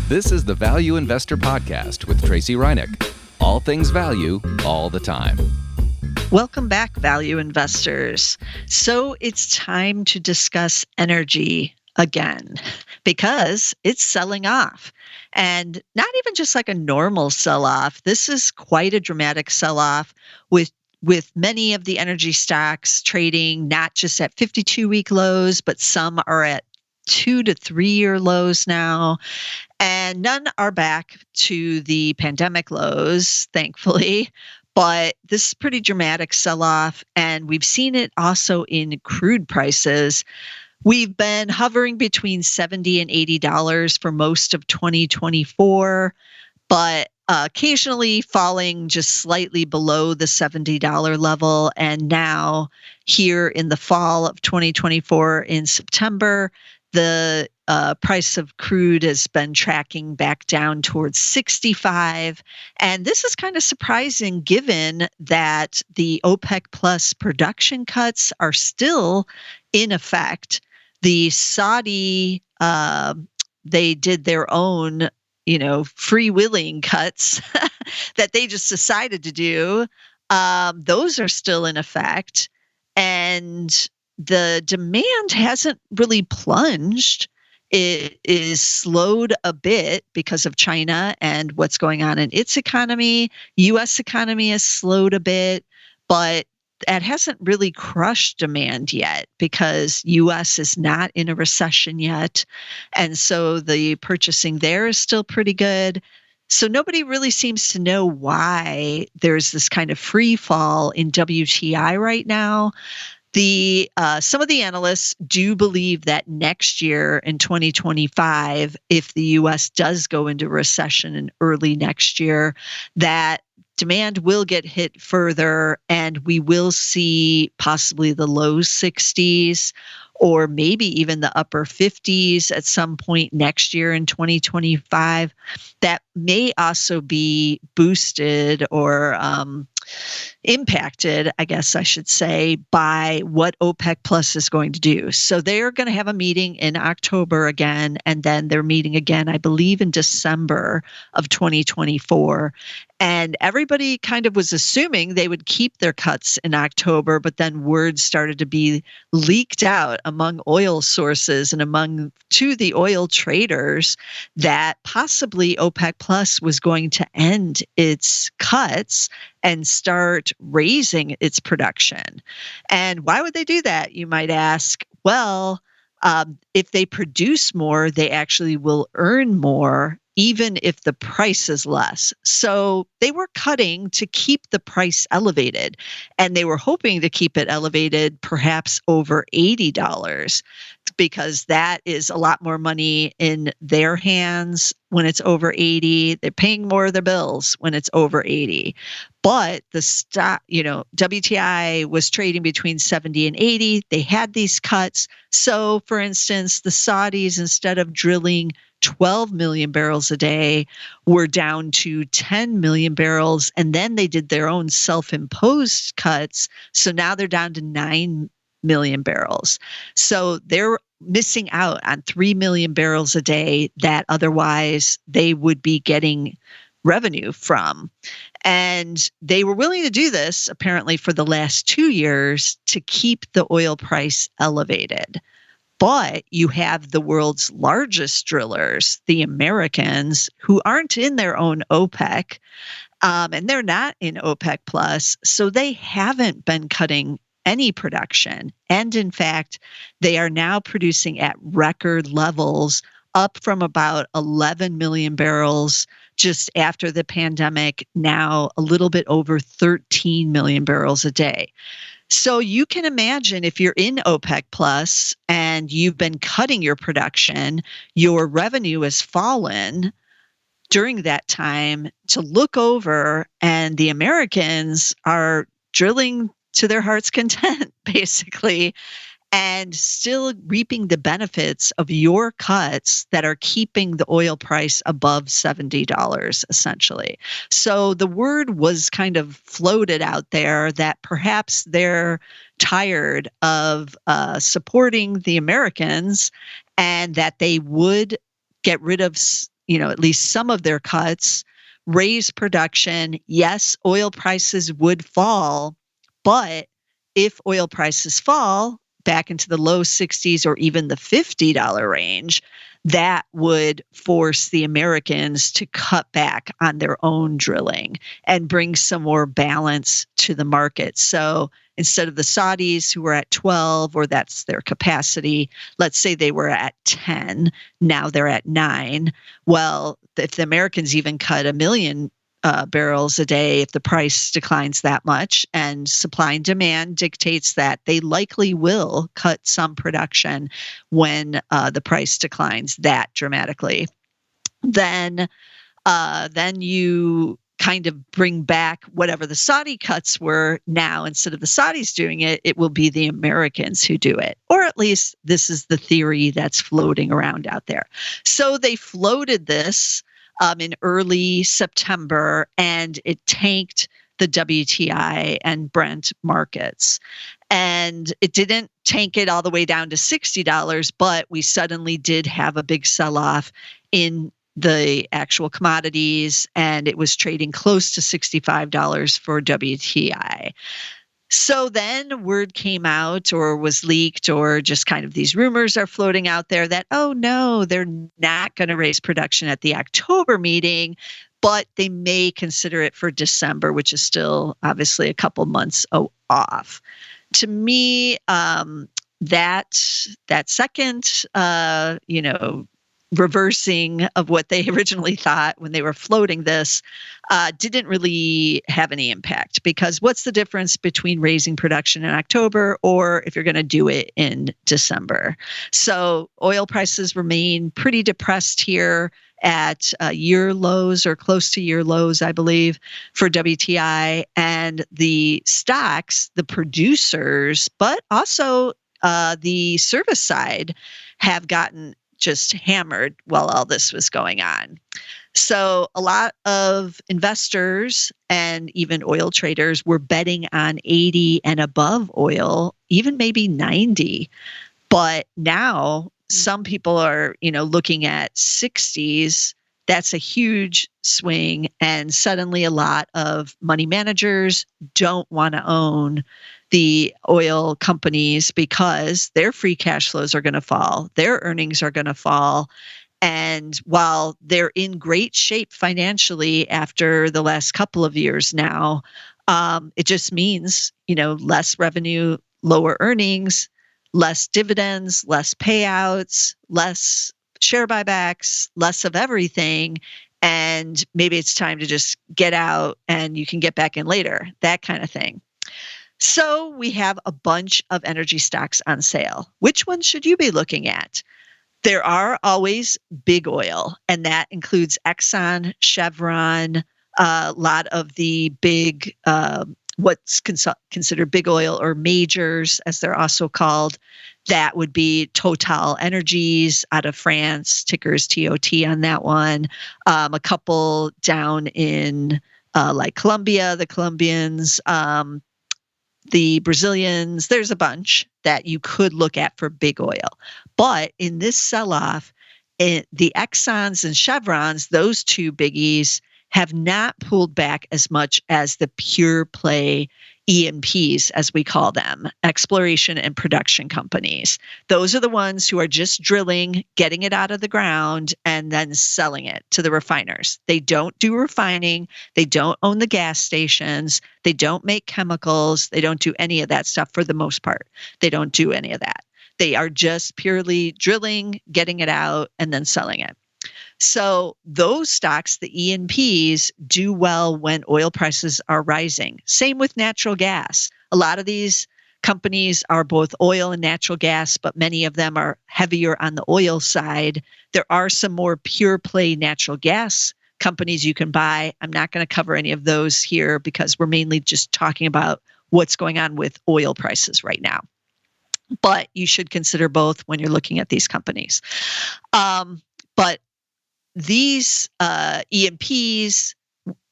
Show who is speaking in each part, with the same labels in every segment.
Speaker 1: This is the Value Investor Podcast with Tracey Reineck. All things value, all the time.
Speaker 2: Welcome back, value investors. So it's time to discuss energy again because it's selling off. And not even just like a normal sell-off. This is quite a dramatic sell-off with many of the energy stocks trading not just at 52-week lows, but some are at 2 to 3 year lows now. And none are back to the pandemic lows, thankfully. But this is pretty dramatic sell-off. And we've seen it also in crude prices. We've been hovering between $70 and $80 for most of 2024, but occasionally falling just slightly below the $70 level. And now here in the fall of 2024 in September, the price of crude has been tracking back down towards 65. And this is kind of surprising given that the OPEC plus production cuts are still in effect. The Saudi, they did their own, freewheeling cuts that they just decided to do. Those are still in effect. And the demand hasn't really plunged. It is slowed a bit because of China and what's going on in its economy. U.S. economy has slowed a bit, but that hasn't really crushed demand yet because U.S. is not in a recession yet. And so the purchasing there is still pretty good. So nobody really seems to know why there's this kind of free fall in WTI right now. Some of the analysts do believe that next year in 2025, if the U.S. does go into recession in early next year, that demand will get hit further and we will see possibly the low 60s or maybe even the upper 50s at some point next year in 2025. That may also be boosted or impacted, I guess I should say, by what OPEC Plus is going to do. So they're going to have a meeting in October again, and then they're meeting again, I believe, in December of 2024. And everybody kind of was assuming they would keep their cuts in October, but then words started to be leaked out among oil sources and to the oil traders that possibly OPEC Plus was going to end its cuts and start raising its production. And why would they do that, you might ask? Well, if they produce more, they actually will earn more, even if the price is less. So they were cutting to keep the price elevated, and they were hoping to keep it elevated perhaps over $80 because that is a lot more money in their hands when it's over 80. They're paying more of their bills when it's over 80. But the stock, WTI was trading between 70 and 80. They had these cuts. So for instance, the Saudis, instead of drilling 12 million barrels a day, were down to 10 million barrels. And then they did their own self-imposed cuts. So now they're down to 9 million barrels. So they're missing out on 3 million barrels a day that otherwise they would be getting revenue from. And they were willing to do this apparently for the last 2 years to keep the oil price elevated. But you have the world's largest drillers, the Americans, who aren't in their own OPEC, and they're not in OPEC plus, so they haven't been cutting any production. And in fact, they are now producing at record levels, up from about 11 million barrels just after the pandemic, now a little bit over 13 million barrels a day. So you can imagine if you're in OPEC plus and you've been cutting your production, your revenue has fallen during that time, to look over and the Americans are drilling to their heart's content, basically, and still reaping the benefits of your cuts that are keeping the oil price above $70, essentially. So the word was kind of floated out there that perhaps they're tired of supporting the Americans and that they would get rid of at least some of their cuts, raise production. Yes, oil prices would fall, but if oil prices fall back into the low 60s or even the $50 range, that would force the Americans to cut back on their own drilling and bring some more balance to the market. So instead of the Saudis who were at 12, or that's their capacity, let's say they were at 10, now they're at 9. Well, if the Americans even cut 1 million barrels a day, if the price declines that much, and supply and demand dictates that, they likely will cut some production when the price declines that dramatically. Then you kind of bring back whatever the Saudi cuts were. Now, instead of the Saudis doing it, it will be the Americans who do it. Or at least this is the theory that's floating around out there. So they floated this in early September, and it tanked the WTI and Brent markets. And it didn't tank it all the way down to $60, but we suddenly did have a big sell-off in the actual commodities, and it was trading close to $65 for WTI. So then word came out, or was leaked, or just kind of these rumors are floating out there that, oh no, they're not going to raise production at the October meeting, but they may consider it for December, which is still obviously a couple months off. To me, that second, reversing of what they originally thought when they were floating this didn't really have any impact, because what's the difference between raising production in October or if you're going to do it in December? So oil prices remain pretty depressed here at year lows, or close to year lows, I believe, for WTI. And the stocks, the producers, but also the service side, have gotten just hammered while all this was going on. So a lot of investors and even oil traders were betting on 80 and above oil, even maybe 90. But now some people are, looking at 60s. That's a huge swing. And suddenly a lot of money managers don't want to own the oil companies because their free cash flows are going to fall. Their earnings are going to fall. And while they're in great shape financially after the last couple of years now, it just means, less revenue, lower earnings, less dividends, less payouts, less share buybacks, less of everything. And maybe it's time to just get out and you can get back in later, that kind of thing. So we have a bunch of energy stocks on sale. Which ones should you be looking at? There are always big oil, and that includes Exxon, Chevron, a lot of the big, what's considered big oil, or majors, as they're also called. That would be Total Energies out of France, ticker is TOT on that one. A couple down in like Colombia, the Colombians, the Brazilians. There's a bunch that you could look at for big oil. But in this sell-off, the Exxons and Chevrons, those two biggies, have not pulled back as much as the pure play E&Ps, as we call them, exploration and production companies. Those are the ones who are just drilling, getting it out of the ground, and then selling it to the refiners. They don't do refining. They don't own the gas stations. They don't make chemicals. They don't do any of that stuff for the most part. They don't do any of that. They are just purely drilling, getting it out, and then selling it. So those stocks, the E&Ps, do well when oil prices are rising. Same with natural gas. A lot of these companies are both oil and natural gas, but many of them are heavier on the oil side. There are some more pure play natural gas companies you can buy. I'm not going to cover any of those here because we're mainly just talking about what's going on with oil prices right now. But you should consider both when you're looking at these companies. But these E&Ps,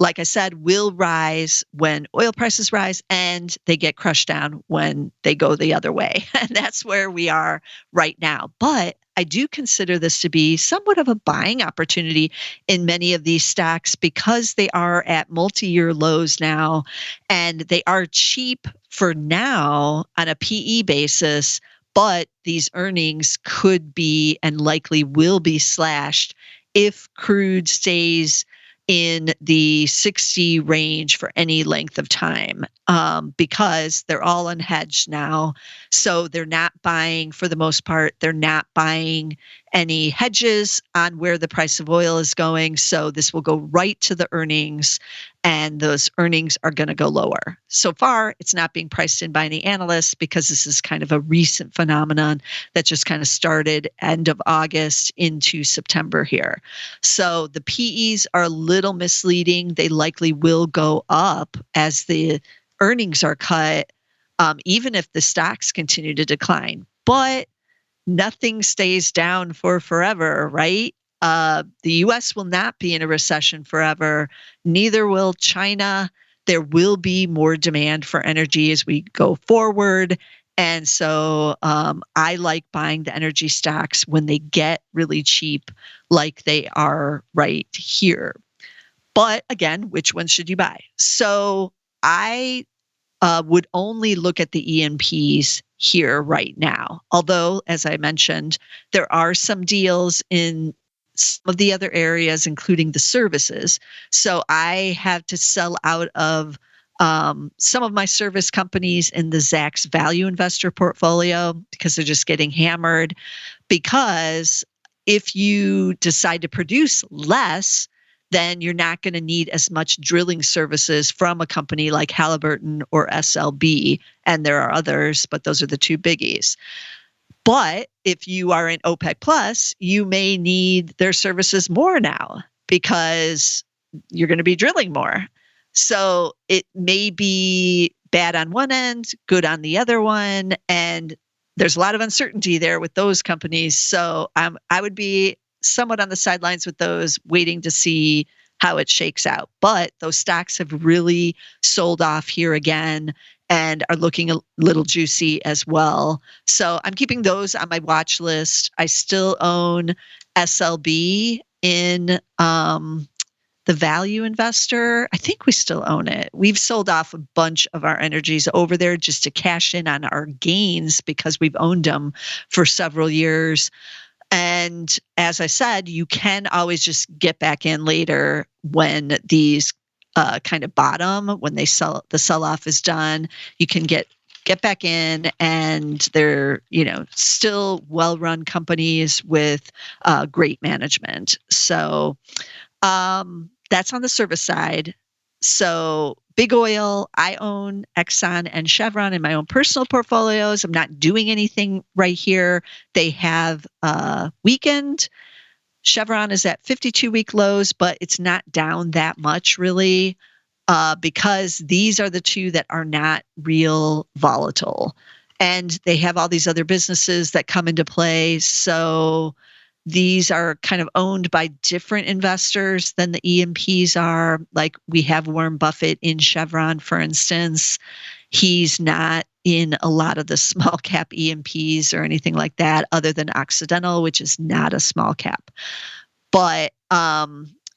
Speaker 2: like I said, will rise when oil prices rise, and they get crushed down when they go the other way. And that's where we are right now. But I do consider this to be somewhat of a buying opportunity in many of these stocks because they are at multi-year lows now, and they are cheap for now on a PE basis, but these earnings could be and likely will be slashed if crude stays in the 60 range for any length of time, because they're all unhedged now. So they're not buying, for the most part, they're not buying any hedges on where the price of oil is going. So this will go right to the earnings, and those earnings are going to go lower. So far, it's not being priced in by any analysts because this is kind of a recent phenomenon that just kind of started end of August into September here. So the PEs are a little misleading. They likely will go up as the earnings are cut, even if the stocks continue to decline. But nothing stays down for forever, right? The US will not be in a recession forever. Neither will China. There will be more demand for energy as we go forward. And so I like buying the energy stocks when they get really cheap, like they are right here. But again, which ones should you buy? So I would only look at the E&Ps here right now. Although, as I mentioned, there are some deals in some of the other areas, including the services. So I have to sell out of some of my service companies in the Zacks Value Investor portfolio because they're just getting hammered. Because if you decide to produce less, then you're not going to need as much drilling services from a company like Halliburton or SLB. And there are others, but those are the two biggies. But if you are in OPEC Plus, you may need their services more now because you're going to be drilling more. So it may be bad on one end, good on the other one. And there's a lot of uncertainty there with those companies. So I would be somewhat on the sidelines with those, waiting to see how it shakes out. But those stocks have really sold off here again and are looking a little juicy as well. So I'm keeping those on my watch list. I still own SLB in the Value Investor. I think we still own it. We've sold off a bunch of our energies over there just to cash in on our gains because we've owned them for several years. And as I said, you can always just get back in later when these kind of bottom, when the sell-off is done. You can get back in, and they're still well-run companies with great management. So that's on the service side. So big oil, I own Exxon and Chevron in my own personal portfolios. I'm not doing anything right here. They have weakened. Chevron is at 52-week lows, but it's not down that much really, because these are the two that are not real volatile. And they have all these other businesses that come into play. So these are kind of owned by different investors than the E&Ps are. Like we have Warren Buffett in Chevron, for instance. He's not in a lot of the small cap E&Ps or anything like that, other than Occidental, which is not a small cap. But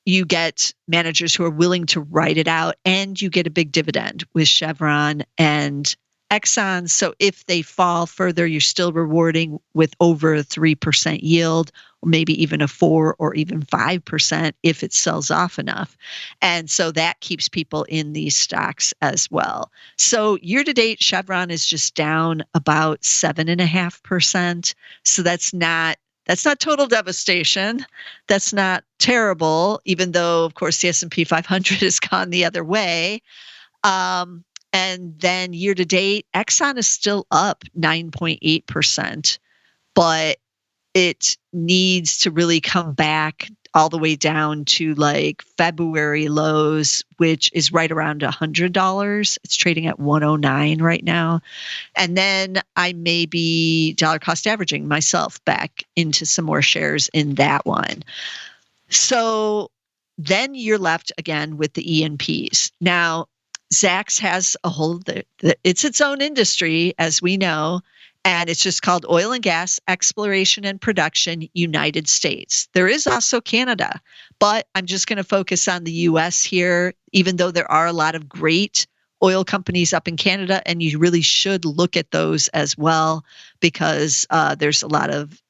Speaker 2: you get managers who are willing to ride it out, and you get a big dividend with Chevron and Exxon. So if they fall further, you're still rewarding with over a 3% yield, or maybe even a 4 or even 5% if it sells off enough. And so that keeps people in these stocks as well. So year to date, Chevron is just down about 7.5%. So that's not total devastation. That's not terrible, even though, of course, the S&P 500 has gone the other way. And then year to date, Exxon is still up 9.8%, but it needs to really come back all the way down to like February lows, which is right around $100. It's trading at 109 right now. And then I may be dollar cost averaging myself back into some more shares in that one. So then you're left again with the E&Ps. Now, Zacks has a whole, it's its own industry, as we know, and it's just called Oil and Gas Exploration and Production United States. There is also Canada, but I'm just going to focus on the US here, even though there are a lot of great oil companies up in Canada, and you really should look at those as well, because there's a lot of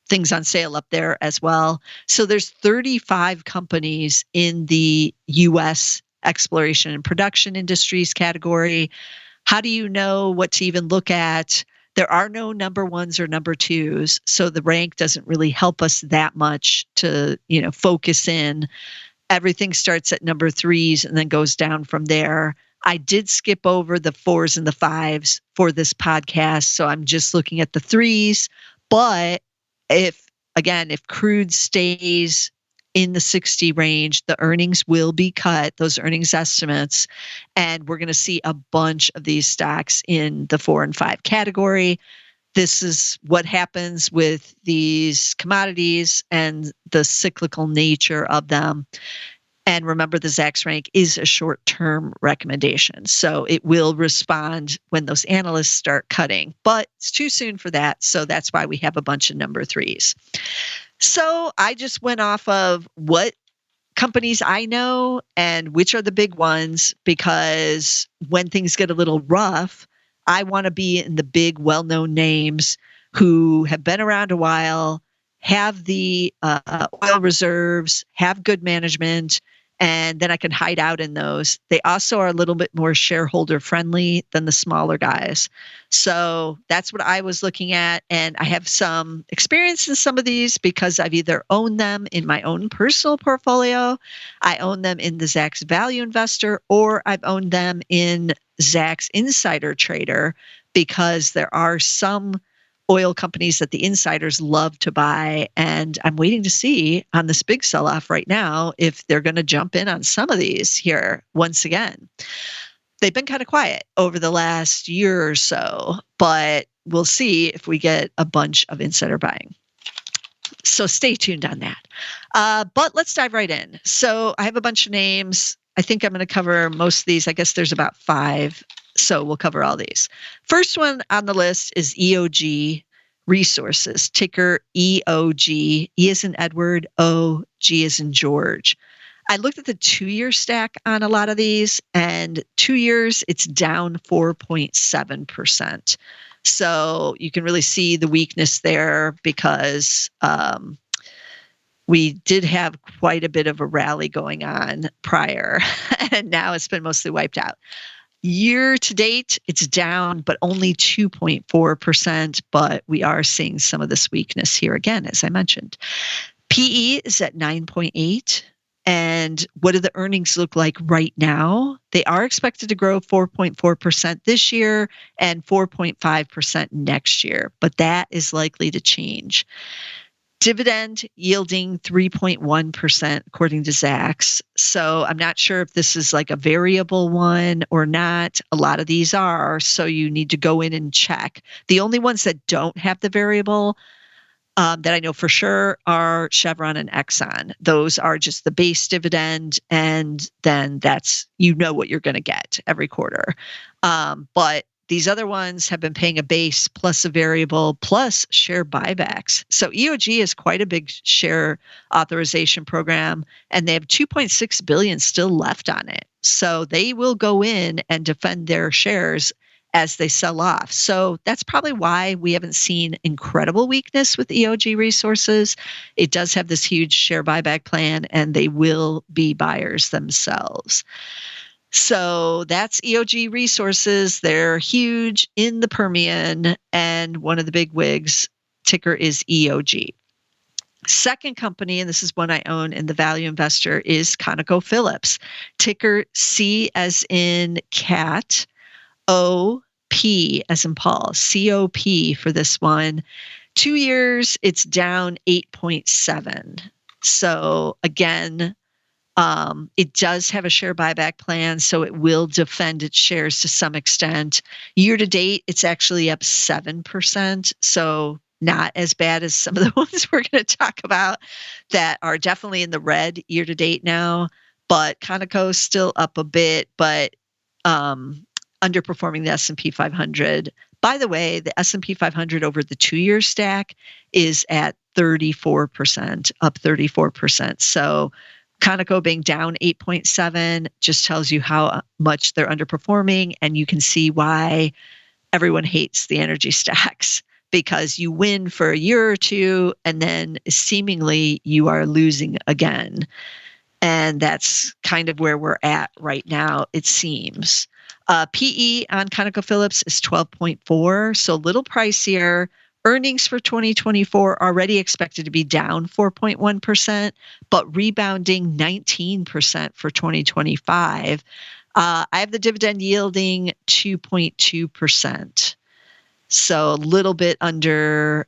Speaker 2: things on sale up there as well. So there's 35 companies in the US exploration and production industries category. How do you know what to even look at? There are no number ones or number twos, so the rank doesn't really help us that much to, focus in. Everything starts at number threes and then goes down from there. I did skip over the fours and the fives for this podcast, so I'm just looking at the threes. But if crude stays in the 60 range, the earnings will be cut, those earnings estimates, and we're going to see a bunch of these stocks in the 4 and 5 category. This is what happens with these commodities and the cyclical nature of them. And remember, the Zacks rank is a short-term recommendation, so it will respond when those analysts start cutting, but it's too soon for that, so that's why we have a bunch of number threes. So I just went off of what companies I know and which are the big ones, because when things get a little rough, I want to be in the big, well-known names who have been around a while, have the oil reserves, have good management, and then I can hide out in those. They also are a little bit more shareholder friendly than the smaller guys. So that's what I was looking at. And I have some experience in some of these because I've either owned them in my own personal portfolio, I own them in the Zacks Value Investor, or I've owned them in Zacks Insider Trader, because there are some oil companies that the insiders love to buy. And I'm waiting to see on this big sell-off right now if they're going to jump in on some of these here once again. They've been kind of quiet over the last year or so, but we'll see if we get a bunch of insider buying. So stay tuned on that. But let's dive right in. So I have a bunch of names. I think I'm going to cover most of these. I guess there's about 5. So we'll cover all these. First one on the list is EOG Resources, ticker EOG. E as in Edward, O, G as in George. I looked at the 2-year stack on a lot of these, and 2 years, it's down 4.7%. So you can really see the weakness there, because we did have quite a bit of a rally going on prior, and now it's been mostly wiped out. Year to date, it's down, but only 2.4%, but we are seeing some of this weakness here again, as I mentioned. PE is at 9.8. And what do the earnings look like right now? They are expected to grow 4.4% this year and 4.5% next year, but that is likely to change. Dividend yielding 3.1% according to Zacks. So I'm not sure if this is like a variable one or not. A lot of these are, so you need to go in and check. The only ones that don't have the variable that I know for sure are Chevron and Exxon. Those are just the base dividend, and then that's, what you're going to get every quarter. But these other ones have been paying a base plus a variable plus share buybacks. So EOG is quite a big share authorization program, and they have 2.6 billion still left on it. So they will go in and defend their shares as they sell off. So that's probably why we haven't seen incredible weakness with EOG Resources. It does have this huge share buyback plan, and they will be buyers themselves. So that's EOG Resources. They're huge in the Permian, and one of the big wigs, ticker is EOG. Second company, and this is one I own in the Value Investor, is ConocoPhillips, ticker C as in cat, O, P as in Paul, COP for this one. 2 years, it's down 8.7. So again, it does have a share buyback plan, so it will defend its shares to some extent. Year to date, it's actually up 7%. So not as bad as some of the ones we're going to talk about that are definitely in the red year to date now. But Conoco's still up a bit, but underperforming the S&P 500. By the way, the S&P 500 over the 2-year stack is at 34%, up 34%. So Conoco being down 8.7 just tells you how much they're underperforming, and you can see why everyone hates the energy stacks, because you win for a year or two and then seemingly you are losing again. And that's kind of where we're at right now, it seems. PE on ConocoPhillips is 12.4, so a little pricier. Earnings for 2024 already expected to be down 4.1%, but rebounding 19% for 2025. I have the dividend yielding 2.2%. So a little bit under,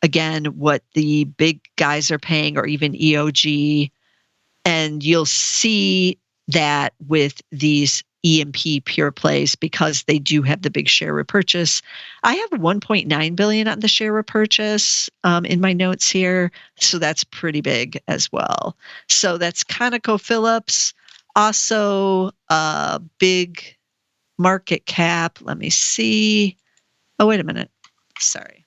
Speaker 2: again, what the big guys are paying, or even EOG. And you'll see that with these E&P pure plays, because they do have the big share repurchase. I have 1.9 billion on the share repurchase in my notes here, so that's pretty big as well. So that's ConocoPhillips. Also, big market cap. Let me see. Oh, wait a minute. Sorry.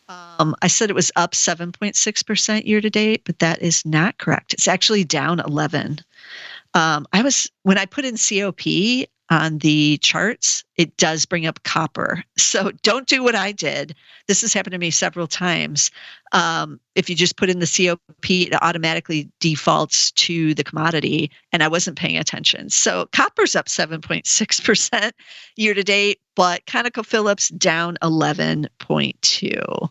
Speaker 2: I said it was up 7.6% year to date, but that is not correct. It's actually down 11. When I put in COP on the charts, it does bring up copper. So don't do what I did. This has happened to me several times. If you just put in the COP, it automatically defaults to the commodity, and I wasn't paying attention. So copper's up 7.6% year to date, but ConocoPhillips down 11.2.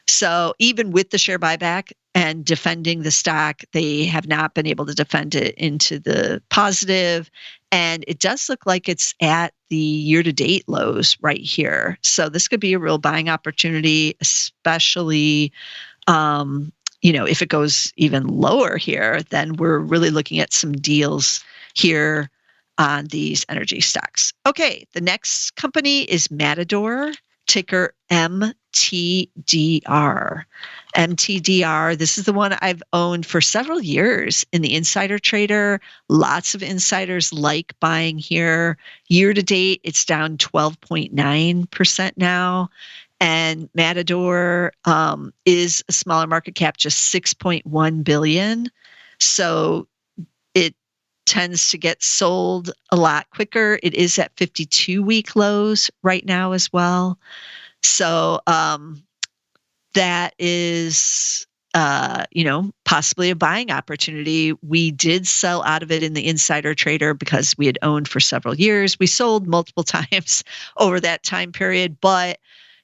Speaker 2: So even with the share buyback and defending the stock, they have not been able to defend it into the positive. And it does look like it's at the year-to-date lows right here. So this could be a real buying opportunity, especially, if it goes even lower here, then we're really looking at some deals here on these energy stocks. Okay, the next company is Matador, ticker MTDR. MTDR, this is the one I've owned for several years in the insider trader. Lots of insiders like buying here. Year to date, it's down 12.9% now. And Matador is a smaller market cap, just 6.1 billion. So it tends to get sold a lot quicker. It is at 52-week lows right now as well. So that is, possibly a buying opportunity. We did sell out of it in the insider trader because we had owned for several years. We sold multiple times over that time period, but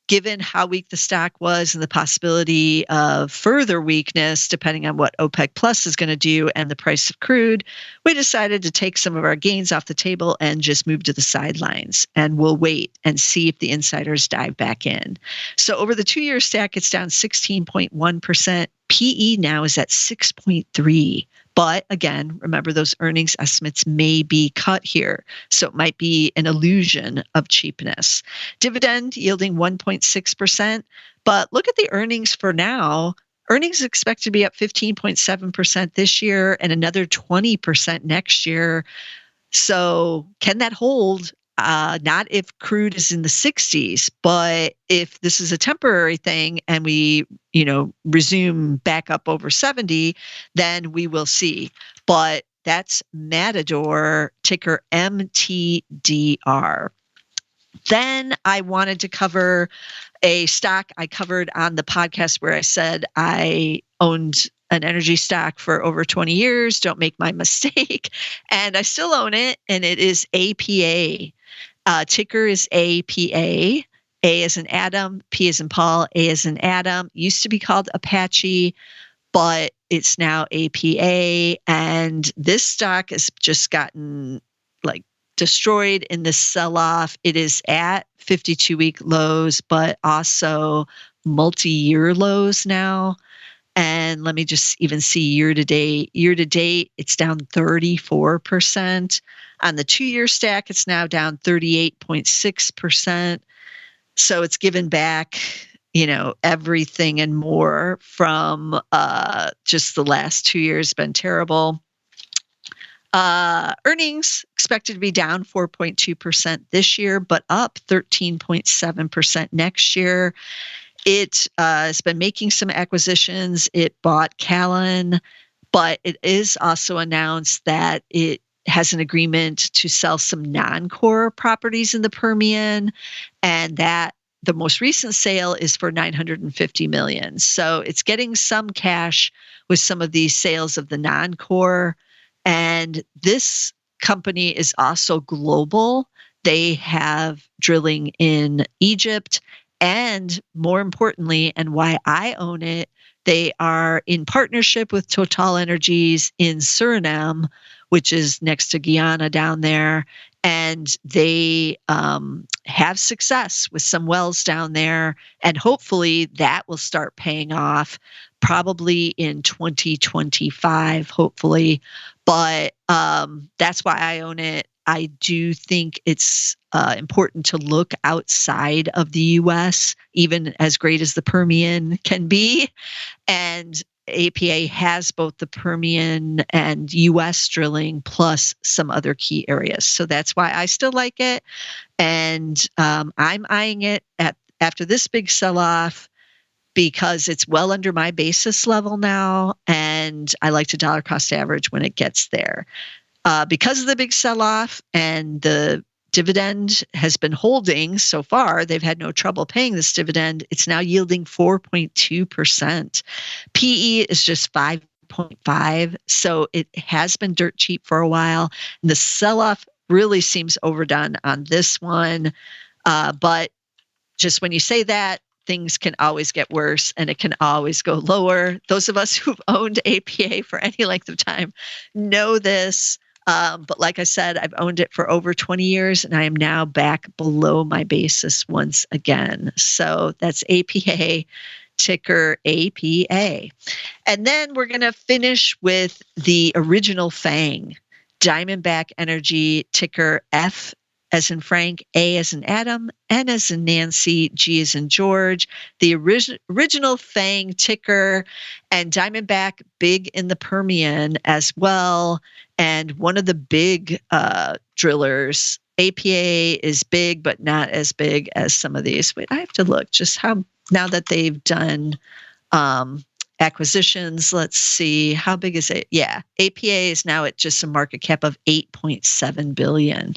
Speaker 2: given how weak the stock was and the possibility of further weakness, depending on what OPEC Plus is going to do and the price of crude, we decided to take some of our gains off the table and just move to the sidelines. And we'll wait and see if the insiders dive back in. So over the 2-year stack, it's down 16.1%. PE now is at 6.3. But again, remember those earnings estimates may be cut here. So it might be an illusion of cheapness. Dividend yielding 1.6%. But look at the earnings for now. Earnings expected to be up 15.7% this year and another 20% next year. So can that hold? Not if crude is in the 60s, but if this is a temporary thing and we, resume back up over 70, then we will see. But that's Matador, ticker MTDR. Then I wanted to cover a stock I covered on the podcast where I said I owned an energy stock for over 20 years. Don't make my mistake. And I still own it, and it is APA. Ticker is APA. A as in Adam, P as in Paul, A as in Adam. Used to be called Apache, but it's now APA. And this stock has just gotten destroyed in this sell-off. It is at 52-week lows, but also multi-year lows now. And let me just even see year to date. Year to date, it's down 34%. On the 2-year stack, it's now down 38.6%. So it's given back everything and more from just the last 2 years been terrible. Earnings expected to be down 4.2% this year, but up 13.7% next year. It has been making some acquisitions. It bought Callan, but it is also announced that it has an agreement to sell some non-core properties in the Permian, and that the most recent sale is for $950 million. So it's getting some cash with some of these sales of the non-core. And this company is also global. They have drilling in Egypt, and more importantly, and why I own it, they are in partnership with Total Energies in Suriname, which is next to Guyana down there. And they have success with some wells down there. And hopefully that will start paying off probably in 2025, hopefully. But that's why I own it. I do think it's important to look outside of the U.S., even as great as the Permian can be. And APA has both the Permian and U.S. drilling plus some other key areas. So that's why I still like it. And I'm eyeing it after this big sell-off because it's well under my basis level now. And I like to dollar cost average when it gets there. Because of the big sell-off and the dividend has been holding so far, they've had no trouble paying this dividend. It's now yielding 4.2%. PE is just 5.5. So it has been dirt cheap for a while. And the sell-off really seems overdone on this one. But just when you say that, things can always get worse and it can always go lower. Those of us who've owned APA for any length of time know this. But like I said, I've owned it for over 20 years and I am now back below my basis once again. So that's APA, ticker APA. And then we're going to finish with the original FANG, Diamondback Energy, ticker F as in Frank, A as in Adam, N as in Nancy, G as in George, the original FANG ticker, and Diamondback big in the Permian as well. And one of the big drillers, APA is big, but not as big as some of these. Wait, I have to look just how, now that they've done acquisitions, let's see, how big is it? Yeah, APA is now at just a market cap of $8.7 billion.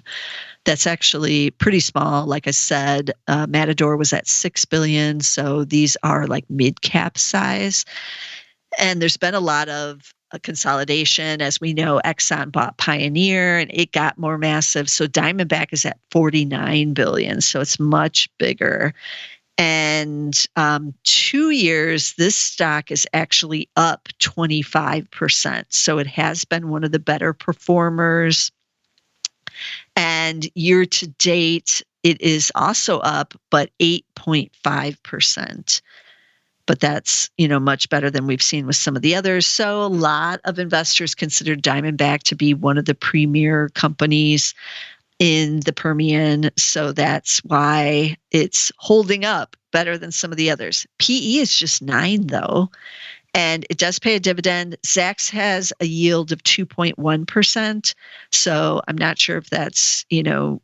Speaker 2: That's actually pretty small. Like I said, Matador was at $6 billion. So these are like mid-cap size. And there's been a lot of consolidation. As we know, Exxon bought Pioneer and it got more massive. So Diamondback is at $49 billion. So it's much bigger. And 2 years, this stock is actually up 25%. So it has been one of the better performers. And year to date, it is also up, but 8.5%. But that's, much better than we've seen with some of the others. So a lot of investors consider Diamondback to be one of the premier companies in the Permian. So that's why it's holding up better than some of the others. PE is just 9 though. And it does pay a dividend. Zacks has a yield of 2.1%. So I'm not sure if that's,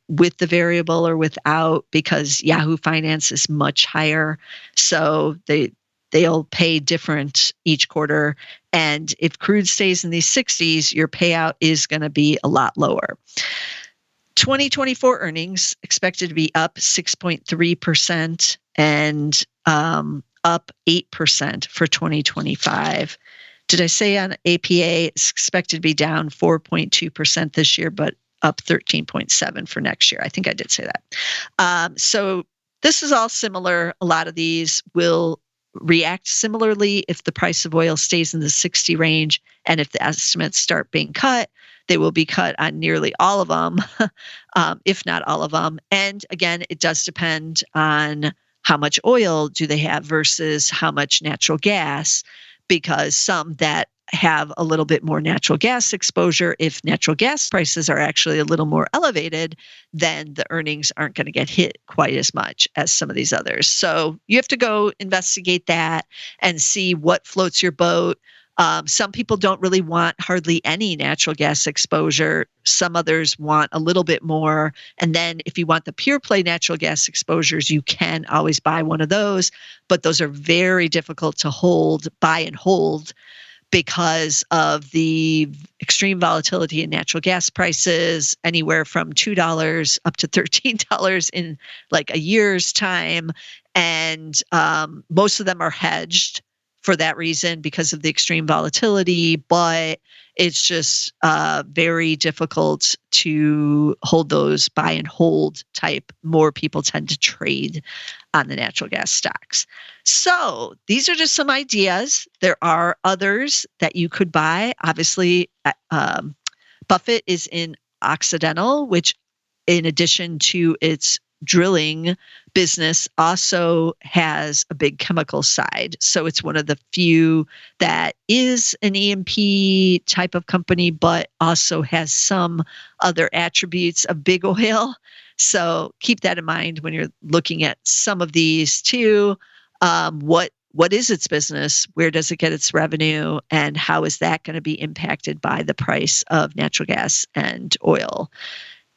Speaker 2: with the variable or without, because Yahoo Finance is much higher. So they'll pay different each quarter. And if crude stays in these 60s, your payout is going to be a lot lower. 2024 earnings expected to be up 6.3% and up 8% for 2025. Did I say on APA it's expected to be down 4.2% this year, but up 13.7% for next year? I think I did say that. So this is all similar. A lot of these will react similarly if the price of oil stays in the 60 range, and if the estimates start being cut, they will be cut on nearly all of them, if not all of them. And again, it does depend on how much oil do they have versus how much natural gas, because some that have a little bit more natural gas exposure. If natural gas prices are actually a little more elevated, then the earnings aren't going to get hit quite as much as some of these others. So you have to go investigate that and see what floats your boat. Some people don't really want hardly any natural gas exposure. Some others want a little bit more. And then if you want the pure play natural gas exposures, you can always buy one of those. But those are very difficult to buy and hold, because of the extreme volatility in natural gas prices, anywhere from $2 up to $13 in like a year's time. And most of them are hedged for that reason, because of the extreme volatility, but it's just very difficult to hold those buy and hold type. More people tend to trade on the natural gas stocks. So these are just some ideas. There are others that you could buy. Obviously, Buffett is in Occidental, which in addition to its drilling business also has a big chemical side. So it's one of the few that is an E&P type of company, but also has some other attributes of big oil. So keep that in mind when you're looking at some of these too. What is its business? Where does it get its revenue? And how is that going to be impacted by the price of natural gas and oil?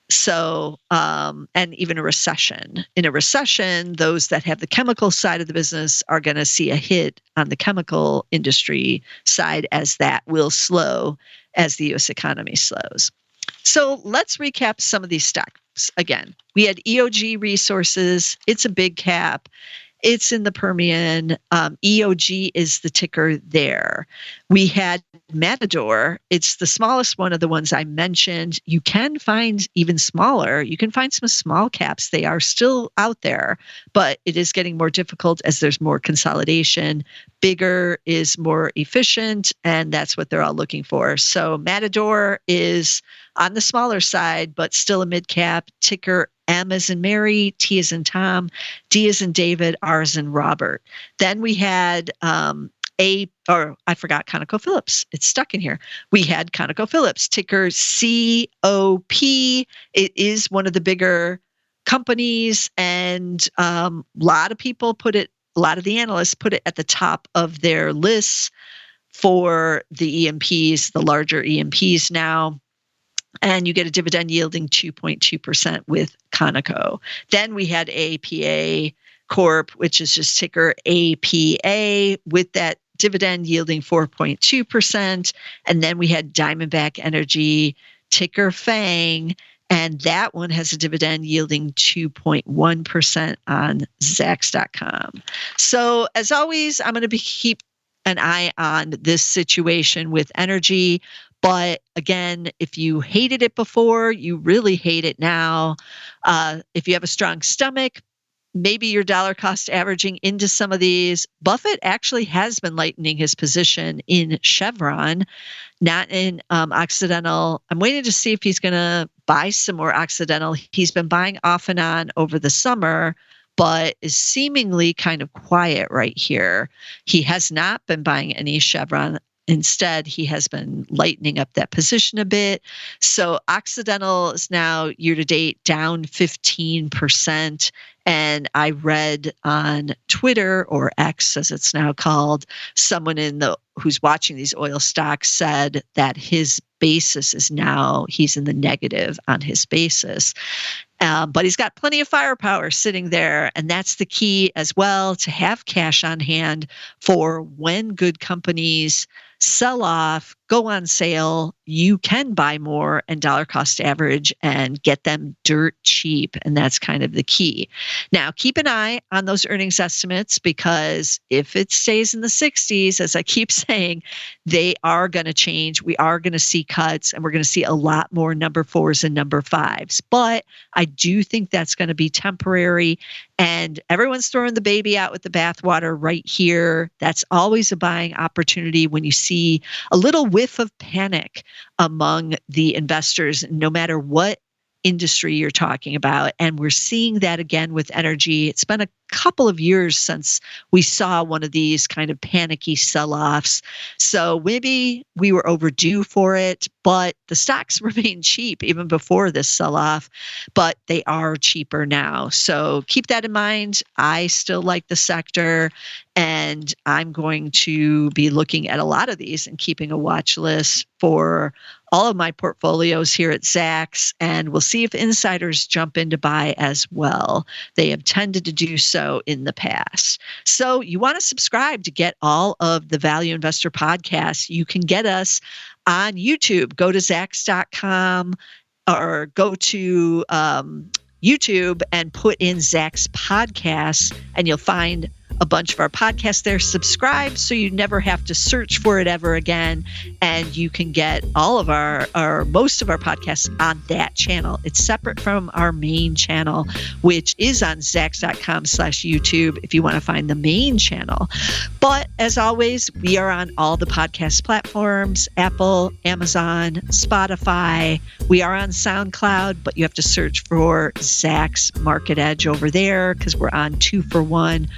Speaker 2: So, and even a recession. In a recession, those that have the chemical side of the business are going to see a hit on the chemical industry side, as that will slow as the U.S. economy slows. So let's recap some of these stocks again. We had EOG Resources. It's a big cap. It's in the Permian. EOG is the ticker there. We had Matador. It's the smallest one of the ones I mentioned. You can find even smaller. You can find some small caps. They are still out there, but it is getting more difficult as there's more consolidation. Bigger is more efficient, and that's what they're all looking for. So Matador is on the smaller side, but still a mid cap. Ticker M as in Mary, T as in Tom, D as in David, R as in Robert. Then we had I forgot ConocoPhillips. It's stuck in here. We had ConocoPhillips, ticker COP. It is one of the bigger companies, and a lot of the analysts put it at the top of their lists for the E&Ps, the larger E&Ps now. And you get a dividend yielding 2.2% with Conoco. Then we had APA Corp, which is just ticker APA, with that dividend yielding 4.2%. And then we had Diamondback Energy, ticker FANG, and that one has a dividend yielding 2.1% on Zacks.com. So as always, I'm going to keep an eye on this situation with energy. But again, if you hated it before, you really hate it now. If you have a strong stomach, maybe you're dollar cost averaging into some of these. Buffett actually has been lightening his position in Chevron, not in Occidental. I'm waiting to see if he's going to buy some more Occidental. He's been buying off and on over the summer, but is seemingly kind of quiet right here. He has not been buying any Chevron. Instead, he has been lightening up that position a bit. So Occidental is now year-to-date down 15%. And I read on Twitter, or X as it's now called, someone who's watching these oil stocks said that his basis is now, he's in the negative on his basis. But he's got plenty of firepower sitting there. And that's the key as well, to have cash on hand for when good companies sell off, go on sale, you can buy more and dollar cost average and get them dirt cheap. And that's kind of the key. Now, keep an eye on those earnings estimates, because if it stays in the 60s, as I keep saying, they are going to change. We are going to see cuts, and we're going to see a lot more number 4s and number 5s. But I do think that's going to be temporary, and everyone's throwing the baby out with the bathwater right here. That's always a buying opportunity when you see a little whiff of panic among the investors, no matter what industry you're talking about. And we're seeing that again with energy. It's been a couple of years since we saw one of these kind of panicky sell-offs. So maybe we were overdue for it, but the stocks remain cheap even before this sell-off, but they are cheaper now. So keep that in mind. I still like the sector, and I'm going to be looking at a lot of these and keeping a watch list for all of my portfolios here at Zacks, and we'll see if insiders jump in to buy as well. They have tended to do so in the past. So you want to subscribe to get all of the Value Investor podcasts. You can get us on YouTube. Go to Zacks.com or go to YouTube and put in Zacks Podcasts, and you'll find a bunch of our podcasts there. Subscribe so you never have to search for it ever again. And you can get all of our most of our podcasts on that channel. It's separate from our main channel, which is on Zacks.com/YouTube if you want to find the main channel. But as always, we are on all the podcast platforms: Apple, Amazon, Spotify. We are on SoundCloud, but you have to search for Zacks Market Edge over there because we're on 2 for 1.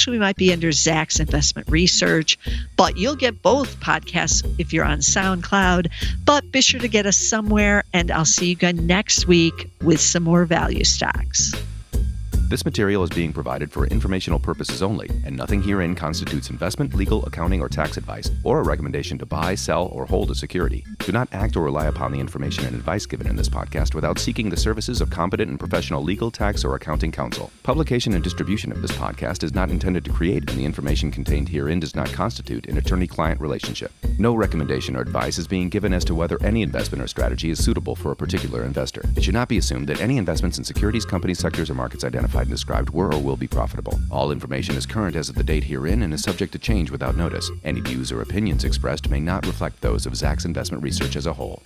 Speaker 2: We might be under Zacks Investment Research, but you'll get both podcasts if you're on SoundCloud. But be sure to get us somewhere, and I'll see you again next week with some more value stocks.
Speaker 1: This material is being provided for informational purposes only, and nothing herein constitutes investment, legal, accounting, or tax advice, or a recommendation to buy, sell, or hold a security. Do not act or rely upon the information and advice given in this podcast without seeking the services of competent and professional legal, tax, or accounting counsel. Publication and distribution of this podcast is not intended to create, and the information contained herein does not constitute an attorney-client relationship. No recommendation or advice is being given as to whether any investment or strategy is suitable for a particular investor. It should not be assumed that any investments in securities, companies, sectors, or markets identified and described were or will be profitable. All information is current as of the date herein and is subject to change without notice. Any views or opinions expressed may not reflect those of Zacks Investment Research as a whole.